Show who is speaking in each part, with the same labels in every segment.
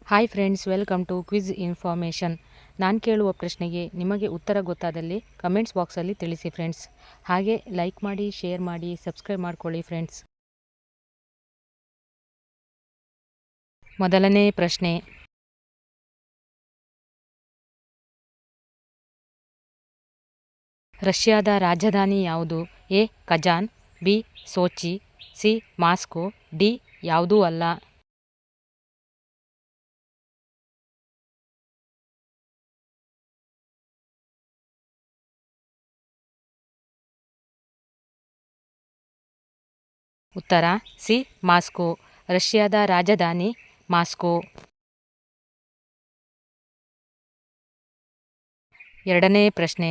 Speaker 1: Hi friends, welcome to quiz information. ನಾನು ಕೇಳುವ ಪ್ರಶ್ನೆಗೆ ನಿಮಗೆ ಉತ್ತರ ಗೊತ್ತಾದಲ್ಲಿ ಕಮೆಂಟ್ಸ್ ಬಾಕ್ಸಲ್ಲಿ ತಿಳಿಸಿ ಫ್ರೆಂಡ್ಸ್. ಹಾಗೆ ಲೈಕ್ ಮಾಡಿ, ಶೇರ್ ಮಾಡಿ, ಸಬ್ಸ್ಕ್ರೈಬ್ ಮಾಡ್ಕೊಳ್ಳಿ ಫ್ರೆಂಡ್ಸ್. ಮೊದಲನೇ ಪ್ರಶ್ನೆ, ರಷ್ಯಾದ ರಾಜಧಾನಿ ಯಾವುದು? A Kazan, B Sochi, C Moscow, D ಯಾವುದೂ ಅಲ್ಲ. ಉತ್ತರ ಸಿ ಮಾಸ್ಕೋ. ರಷ್ಯಾದ ರಾಜಧಾನಿ ಮಾಸ್ಕೋ. ಎರಡನೇ ಪ್ರಶ್ನೆ,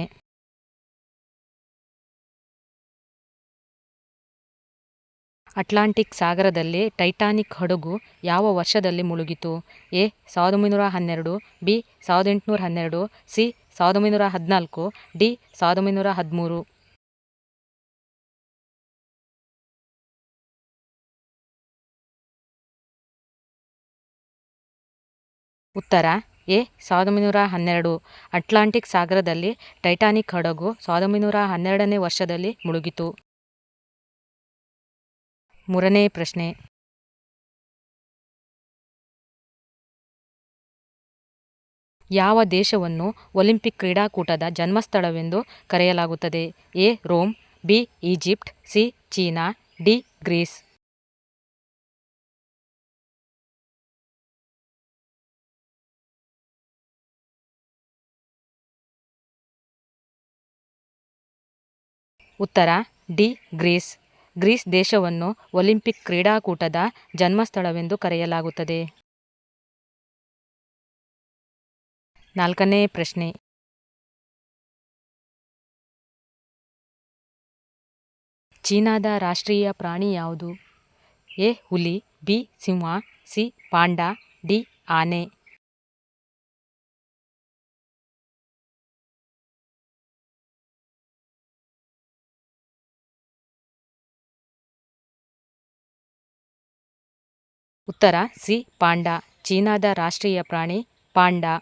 Speaker 1: ಅಟ್ಲಾಂಟಿಕ್ ಸಾಗರದಲ್ಲಿ ಟೈಟಾನಿಕ್ ಹಡಗು ಯಾವ ವರ್ಷದಲ್ಲಿ ಮುಳುಗಿತು? A 1912, B 1812, C 1914, D 1913. ಉತ್ತರ ಎ 1912. ಅಟ್ಲಾಂಟಿಕ್ ಸಾಗರದಲ್ಲಿ ಟೈಟಾನಿಕ್ ಹಡಗು 1912ನೇ ವರ್ಷದಲ್ಲಿ ಮುಳುಗಿತು. ಮೂರನೇ ಪ್ರಶ್ನೆ, ಯಾವ ದೇಶವನ್ನು ಒಲಿಂಪಿಕ್ ಕ್ರೀಡಾಕೂಟದ ಜನ್ಮಸ್ಥಳವೆಂದು ಕರೆಯಲಾಗುತ್ತದೆ? A Rome, B Egypt, C China, D Greece. ಉತ್ತರ ಡಿ ಗ್ರೀಸ್. ಗ್ರೀಸ್ ದೇಶವನ್ನು ಒಲಿಂಪಿಕ್ ಕ್ರೀಡಾಕೂಟದ ಜನ್ಮಸ್ಥಳವೆಂದು ಕರೆಯಲಾಗುತ್ತದೆ. ನಾಲ್ಕನೇ ಪ್ರಶ್ನೆ, ಚೀನಾದ ರಾಷ್ಟ್ರೀಯ ಪ್ರಾಣಿ ಯಾವುದು? ಎ ಹುಲಿ, ಬಿ ಸಿಂಹ, ಸಿ ಪಾಂಡಾ, ಡಿ ಆನೆ. ಉತ್ತರ ಸಿ ಪಾಂಡಾ. ಚೀನಾದ ರಾಷ್ಟ್ರೀಯ ಪ್ರಾಣಿ ಪಾಂಡಾ.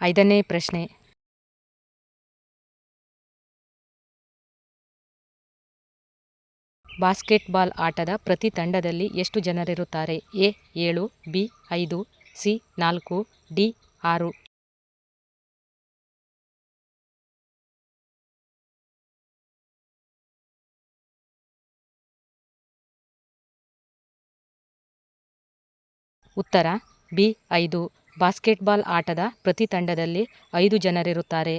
Speaker 1: ಐದನೇ ಪ್ರಶ್ನೆ, ಬಾಸ್ಕೆಟ್ಬಾಲ್ ಆಟದ ಪ್ರತಿ ತಂಡದಲ್ಲಿ ಎಷ್ಟು ಜನರಿರುತ್ತಾರೆ? A 7, B 5, C 4, D 6. ಉತ್ತರ ಬಿ 5. ಬಾಸ್ಕೆಟ್ಬಾಲ್ ಆಟದ ಪ್ರತಿ ತಂಡದಲ್ಲಿ 5 ಜನರಿರುತ್ತಾರೆ.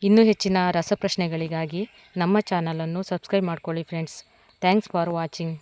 Speaker 1: ಇನ್ನೂ ಹೆಚ್ಚಿನ ರಸಪ್ರಶ್ನೆಗಳಿಗಾಗಿ ನಮ್ಮ ಚಾನಲನ್ನು ಸಬ್ಸ್ಕ್ರೈಬ್ ಮಾಡ್ಕೊಳ್ಳಿ ಫ್ರೆಂಡ್ಸ್. Thanks for watching.